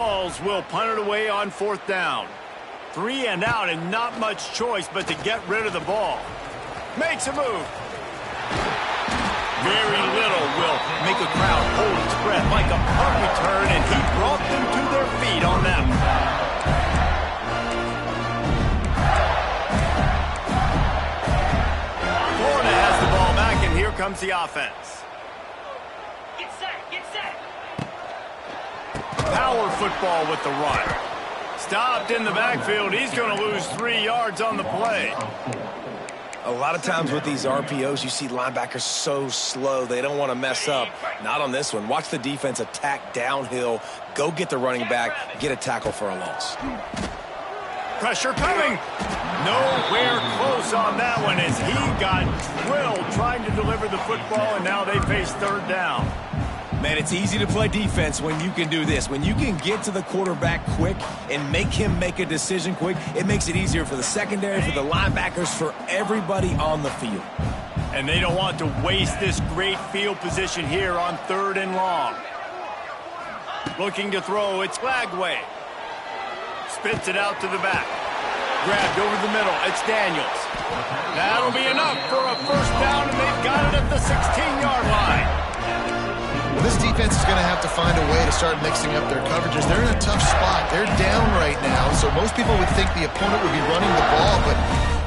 Balls will punt it away on 4th down. 3 and out and not much choice but to get rid of the ball. Makes a move. Very little will make a crowd hold its breath like a punt return, and he brought them to their feet on that one. Florida has the ball back, and here comes the offense. Get set, get set. Power football with the run. Stopped in the backfield. He's going to lose 3 yards on the play. A lot of times with these RPOs, you see linebackers so slow, they don't want to mess up. Not on this one. Watch the defense attack downhill, go get the running back, get a tackle for a loss. Pressure coming. Nowhere close on that one as he got drilled trying to deliver the football, and now they face 3rd down. Man, it's easy to play defense when you can do this. When you can get to the quarterback quick and make him make a decision quick, it makes it easier for the secondary, for the linebackers, for everybody on the field. And they don't want to waste this great field position here on 3rd and long. Looking to throw, it's Lagway. Spits it out to the back. Grabbed over the middle, it's Daniels. That'll be enough for a 1st down, and they've got it at the 16-yard line. Well, this defense is going to have to find a way to start mixing up their coverages. They're in a tough spot. They're down right now, so most people would think the opponent would be running the ball, but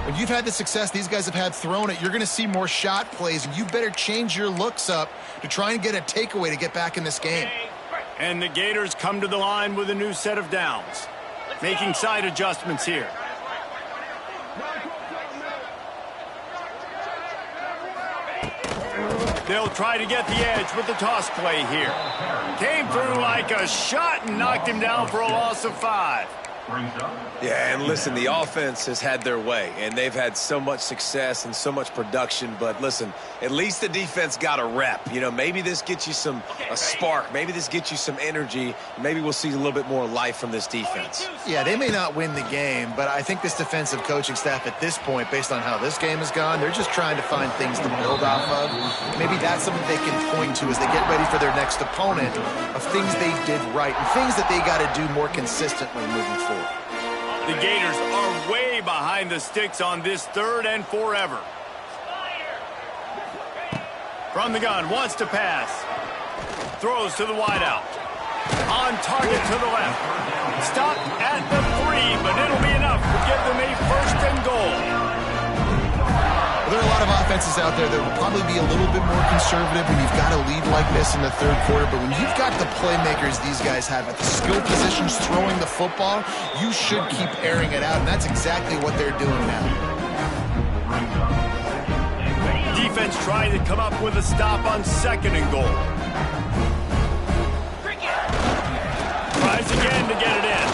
when you've had the success these guys have had throwing it, you're going to see more shot plays, and you better change your looks up to try and get a takeaway to get back in this game. And the Gators come to the line with a new set of downs, making side adjustments here. They'll try to get the edge with the toss play here. Came through like a shot and knocked him down for a loss of 5. Yeah, and listen, the offense has had their way, and they've had so much success and so much production. But listen, at least the defense got a rep. You know, maybe this gets you a spark. Maybe this gets you some energy. Maybe we'll see a little bit more life from this defense. Yeah, they may not win the game, but I think this defensive coaching staff at this point, based on how this game has gone, they're just trying to find things to build off of. Maybe that's something they can point to as they get ready for their next opponent of things they did right and things that they got to do more consistently moving forward. The Gators are way behind the sticks on this 3rd and forever. From the gun, wants to pass. Throws to the wideout. On target to the left. Stopped at the 3, but it'll be enough to give them a 1st and goal. There are a lot of offenses out there that will probably be a little bit more conservative when you've got a lead like this in the 3rd quarter, but when you've got the playmakers these guys have at the skill positions throwing the football, you should keep airing it out, and that's exactly what they're doing now. Defense trying to come up with a stop on 2nd and goal. Tries again to get it in.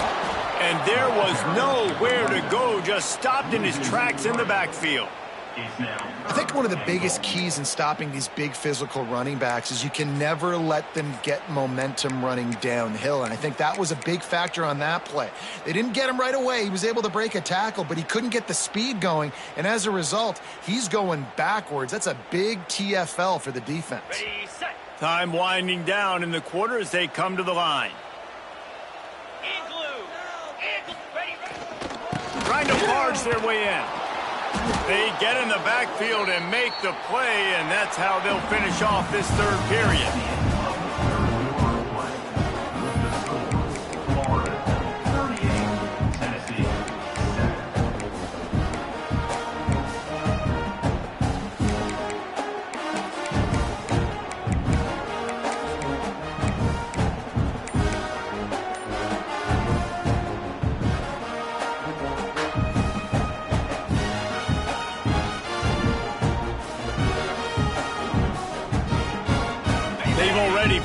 And there was nowhere to go, just stopped in his tracks in the backfield. I think one of the biggest keys in stopping these big physical running backs is you can never let them get momentum running downhill, and I think that was a big factor on that play. They didn't get him right away. He was able to break a tackle, but he couldn't get the speed going, and as a result, he's going backwards. That's a big TFL for the defense. Ready, set. Time winding down in the quarter as they come to the line. Trying to barge their way in. They get in the backfield and make the play, and that's how they'll finish off this 3rd period.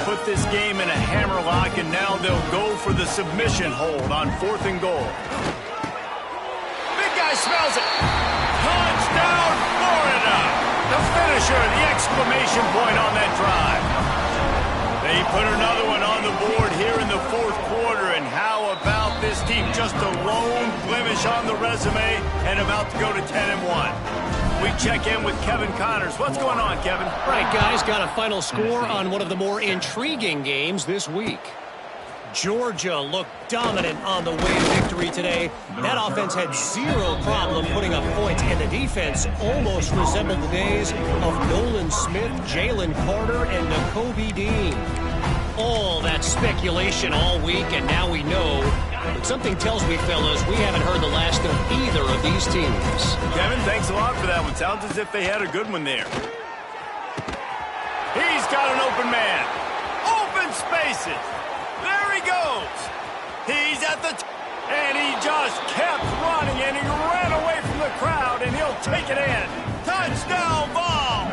Put this game in a hammerlock, and now they'll go for the submission hold on 4th and goal. Big guy smells it. Touchdown, Florida! The finisher, the exclamation point on that drive. They put another one on the board here in the 4th quarter, and how about this team? Just a lone blemish on the resume and about to go to 10-1. We check in with Kevin Connors. What's going on, Kevin? Right, guys, got a final score on one of the more intriguing games this week. Georgia looked dominant on the way to victory today. That offense had zero problem putting up points, and the defense almost resembled the days of Nolan Smith, Jalen Carter, and Nakobe Dean. All that speculation all week, and now we know. But something tells me, fellas, we haven't heard the last of either of these teams. Kevin, thanks a lot for that one. Sounds as if they had a good one there. He's got an open man. Open spaces. There he goes. He's at the and he just kept running, and he ran away from the crowd, and he'll take it in. Touchdown ball.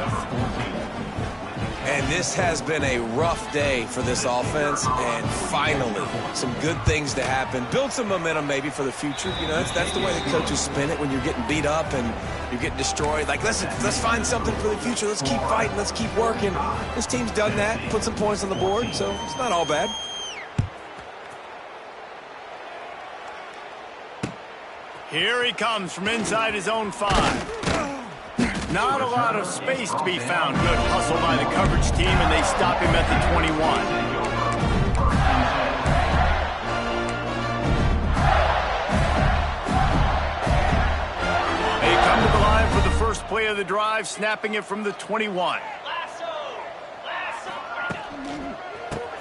And this has been a rough day for this offense, and finally some good things to happen. Build some momentum maybe for the future. You know, that's the way the coaches spin it when you're getting beat up and you're getting destroyed. Like, listen, let's find something for the future. Let's keep fighting. Let's keep working. This team's done that, put some points on the board, so it's not all bad. Here he comes from inside his own 5. Not a lot of space to be found. Good hustle by the coverage team, and they stop him at the 21. They come to the line for the first play of the drive, snapping it from the 21.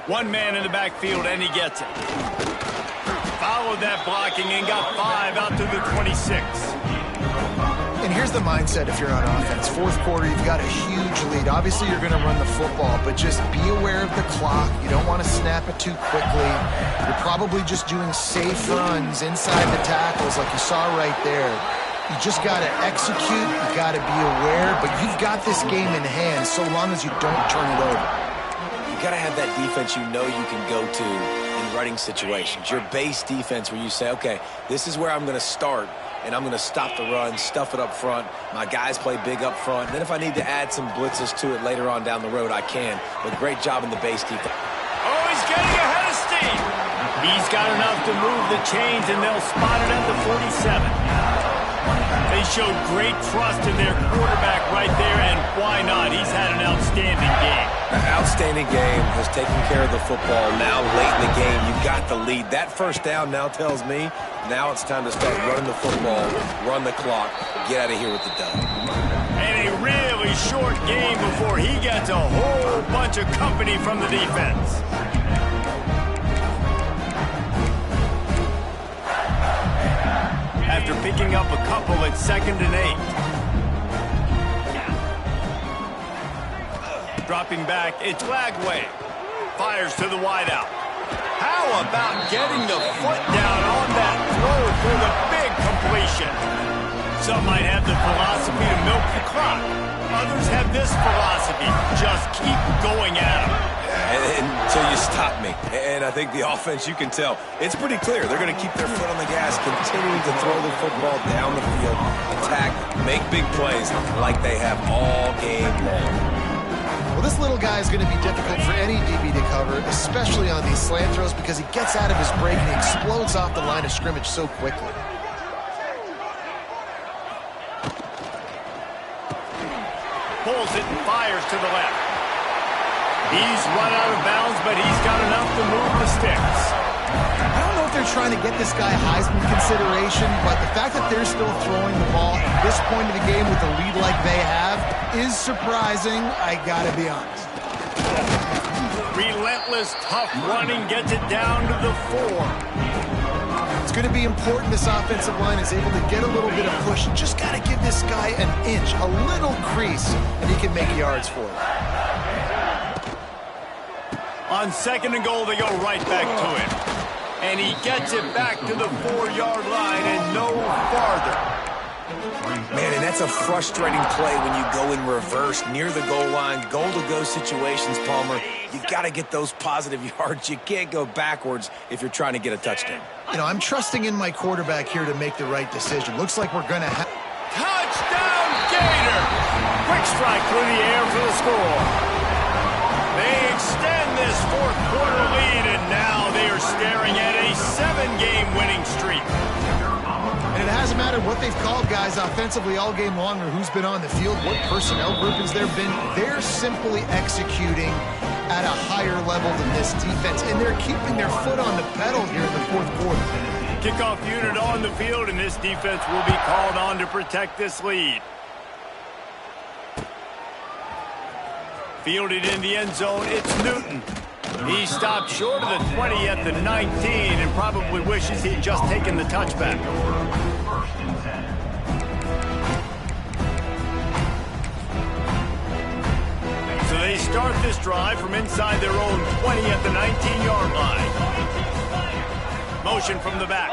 One man in the backfield, and he gets it. Followed that blocking and got 5 out to the 26. And here's the mindset if you're on offense. Fourth quarter, you've got a huge lead. Obviously, you're going to run the football, but just be aware of the clock. You don't want to snap it too quickly. You're probably just doing safe runs inside the tackles like you saw right there. You just got to execute. You got to be aware, but you've got this game in hand so long as you don't turn it over. You got to have that defense you know you can go to in running situations. Your base defense where you say, okay, this is where I'm going to start, and I'm going to stop the run, stuff it up front. My guys play big up front. And then if I need to add some blitzes to it later on down the road, I can. But great job in the base defense. Oh, he's getting ahead of steam. He's got enough to move the chains, and they'll spot it at the 47. They showed great trust in their quarterback right there, and why not? He's had an outstanding game. An outstanding game, has taken care of the football. Now, late in the game, you got the lead. That first down now tells me now it's time to start running the football, run the clock, get out of here with the dub. And a really short game before he gets a whole bunch of company from the defense. After picking up a couple at 2nd and 8. Dropping back, it's Lagway. Fires to the wideout. How about getting the foot down on that throw for the big completion? Some might have the philosophy to milk the clock. Others have this philosophy, just keep going at them. Until you stop me. And I think the offense, you can tell, it's pretty clear. They're going to keep their foot on the gas, continuing to throw the football down the field, attack, make big plays like they have all game long. Well, this little guy is going to be difficult for any DB to cover, especially on these slant throws, because he gets out of his break and he explodes off the line of scrimmage so quickly. Pulls it and fires to the left. He's run out of bounds, but he's got enough to move the sticks. I don't know if they're trying to get this guy Heisman consideration, but the fact that they're still throwing the ball at this point of the game with a lead like they have is surprising, I gotta be honest. Relentless, tough running gets it down to the 4. It's going to be important this offensive line is able to get a little bit of push. Just got to give this guy an inch, a little crease, and he can make yards for it. On 2nd and goal, they go right back to him. And he gets it back to the 4-yard line and no farther. Man, and that's a frustrating play when you go in reverse near the goal line, goal-to-go situations, Palmer. You got to get those positive yards. You can't go backwards if you're trying to get a touchdown. You know, I'm trusting in my quarterback here to make the right decision. Looks like we're going to have... Touchdown, Gator! Quick strike through the air for the score. They extend this 4th-quarter lead, and now they are staring at a 7-game winning streak. And it hasn't mattered what they've called guys offensively all game long or who's been on the field, what personnel group has there been. They're simply executing. at a higher level than this defense, and they're keeping their foot on the pedal here in the fourth quarter. Kickoff unit on the field, and this defense will be called on to protect this lead. Fielded in the end zone, it's Newton. He stopped short of the 20 at the 19 and probably wishes he'd just taken the touchback. So they start this drive from inside their own 20 at the 19-yard line. Motion from the back.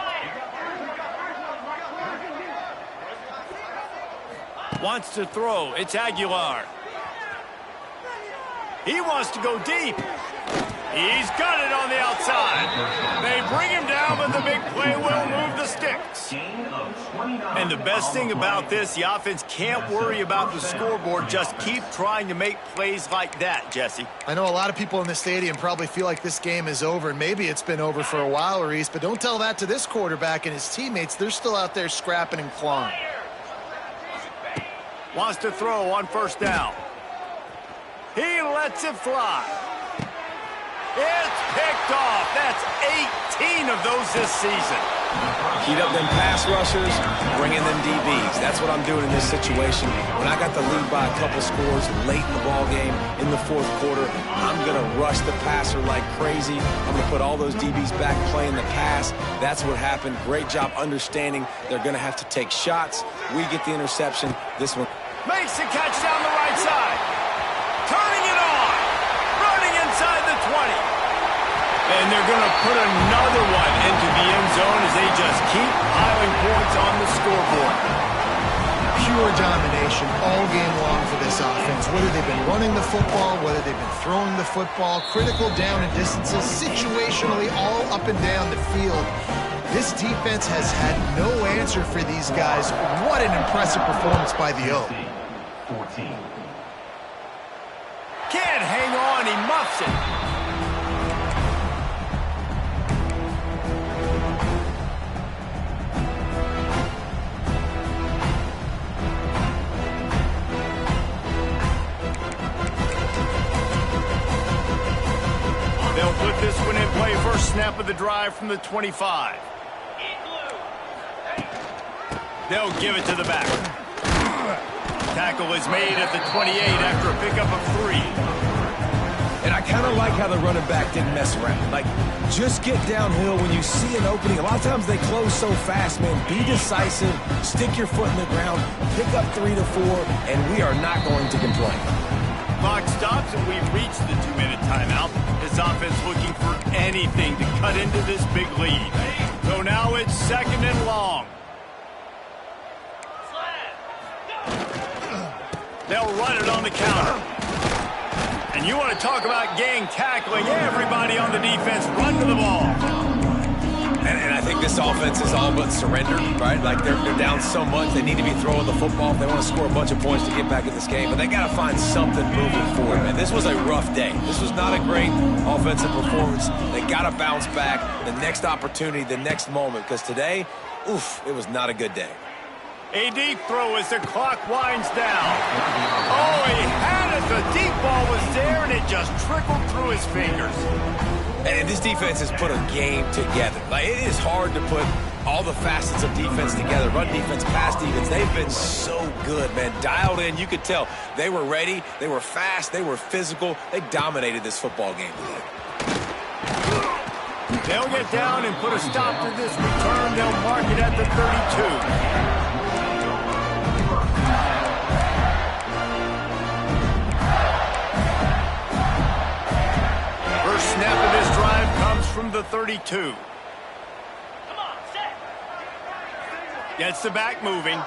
Wants to throw. It's Aguilar. He wants to go deep. He's got it on the outside. They bring him down, but the big play will move the sticks. And the best thing about this, the offense can't worry about the scoreboard. Just keep trying to make plays like that, Jesse. I know a lot of people in the stadium probably feel like this game is over, and maybe it's been over for a while, Reese, but don't tell that to this quarterback and his teammates. They're still out there scrapping and clawing. Wants to throw on first down. He lets it fly. It's picked off. That's 18 of those this season. Heat up them pass rushers, bring in them DBs. That's what I'm doing in this situation. When I got the lead by a couple scores late in the ball game in the fourth quarter, I'm going to rush the passer like crazy. I'm going to put all those DBs back playing the pass. That's what happened. Great job understanding they're going to have to take shots. We get the interception. This one makes the catch down the right side. Turning it on. Running inside the 20. And they're going to put another one into the end zone as they just keep piling points on the scoreboard. Pure domination all game long for this offense. Whether they've been running the football, whether they've been throwing the football, critical down and distances, situationally all up and down the field. This defense has had no answer for these guys. What an impressive performance by the O. 14. Can't hang on, he muffs it. They'll put this one in play. First snap of the drive from the 25. They'll give it to the back. Tackle is made at the 28 after a pickup of 3. And I kind of like how the running back didn't mess around. Like, just get downhill when you see an opening. A lot of times they close so fast, man. Be decisive, stick your foot in the ground, pick up 3 to 4, and we are not going to complain. Clock stops and we've reached the 2-minute timeout. This offense looking for anything to cut into this big lead. So now it's second and long. They'll run it on the counter. And you want to talk about gang tackling. Everybody on the defense run to the ball. And I think this offense is all but surrendered, right? Like they're down so much, they need to be throwing the football if they want to score a bunch of points to get back in this game. But they got to find something moving forward, man. This was a rough day. This was not a great offensive performance. They got to bounce back the next opportunity, the next moment, because today, oof, it was not a good day. A deep throw as the clock winds down. Oh, he had it. The deep ball was there, and it just trickled through his fingers. And this defense has put a game together. Like, it is hard to put all the facets of defense together. Run defense, pass defense. They've been so good, man. Dialed in. You could tell they were ready. They were fast. They were physical. They dominated this football game today. They'll get down and put a stop to this return. They'll mark it at the 32. First snap of this drive comes from the 32. Come on, set. Gets the back moving.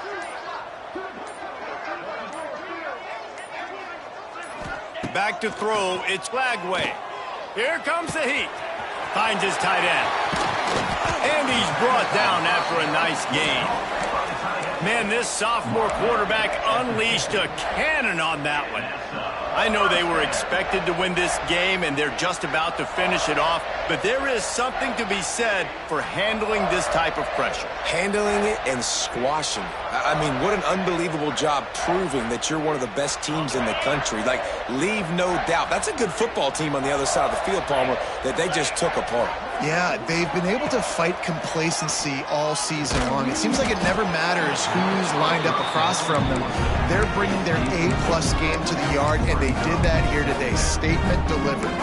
Back to throw. It's Flagway. Here comes the heat. Finds his tight end. And he's brought down after a nice gain. Man, this sophomore quarterback unleashed a cannon on that one. I know they were expected to win this game, and they're just about to finish it off, but there is something to be said for handling this type of pressure. Handling it and squashing it. I mean, what an unbelievable job proving that you're one of the best teams in the country. Like, leave no doubt. That's a good football team on the other side of the field, Palmer, that they just took apart. Yeah, they've been able to fight complacency all season long. It seems like it never matters who's lined up across from them. They're bringing their A-plus game to the yard, and they did that here today. Statement delivered.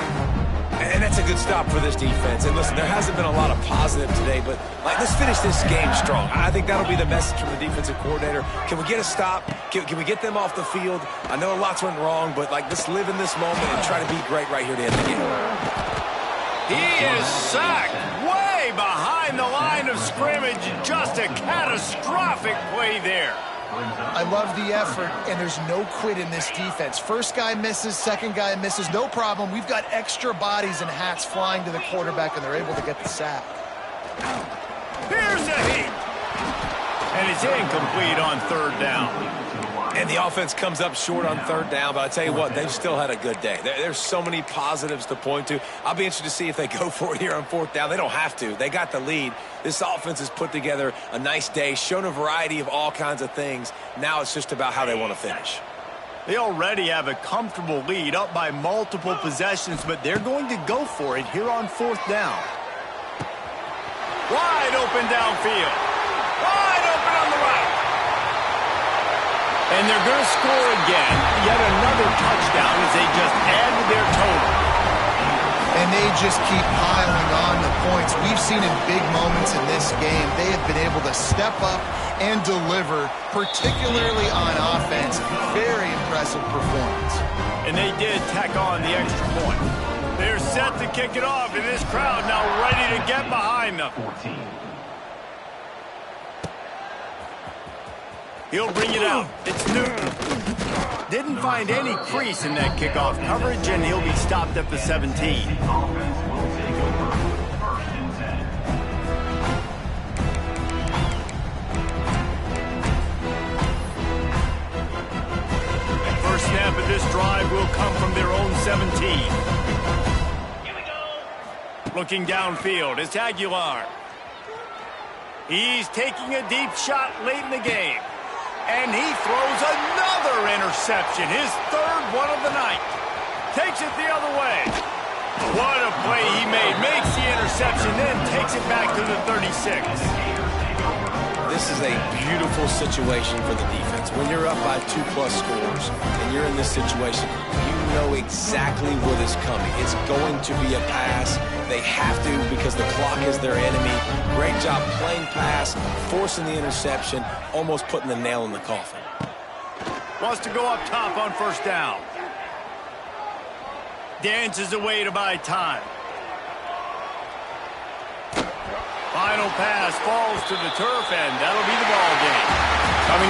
And that's a good stop for this defense. And listen, there hasn't been a lot of positive today, but let's finish this game strong. I think that'll be the message from the defensive coordinator. Can we get a stop? Can we get them off the field? I know lots went wrong, but let's live in this moment and try to be great right here to end the game. He is sacked way behind the line of scrimmage. Just a catastrophic play there. I love the effort, and there's no quit in this defense. First guy misses, second guy misses, no problem. We've got extra bodies and hats flying to the quarterback, and they're able to get the sack. Here's a heat. And it's incomplete on third down. And the offense comes up short on third down, but I tell you what, they've still had a good day. There's so many positives to point to. I'll be interested to see if they go for it here on fourth down. They don't have to. They got the lead. This offense has put together a nice day, shown a variety of all kinds of things. Now it's just about how they want to finish. They already have a comfortable lead, up by multiple possessions, but they're going to go for it here on fourth down. Wide open downfield. Wide open on the right. And they're going to score again. Yet another touchdown as they just add to their total. And they just keep piling on the points. We've seen in big moments in this game, they have been able to step up and deliver, particularly on offense. Very impressive performance. And they did tack on the extra point. They're set to kick it off, and this crowd now ready to get behind them. 14. He'll bring it out. It's Newton. Didn't find any crease in that kickoff coverage, and he'll be stopped at the 17. Offense will take over. First and 10. First snap of this drive will come from their own 17. Here we go. Looking downfield, it's Aguilar. He's taking a deep shot late in the game. And he throws another interception, his third one of the night. Takes it the other way. What a play he made. Makes the interception, then takes it back to the 36. This is a beautiful situation for the defense. When you're up by 2+ scores and you're in this situation, you know exactly what is coming. It's going to be a pass. They have to because the clock is their enemy. Great job playing pass, forcing the interception, almost putting the nail in the coffin. Wants to go up top on first down. Dances away to buy time. Final pass falls to the turf, and that'll be the ball game. Coming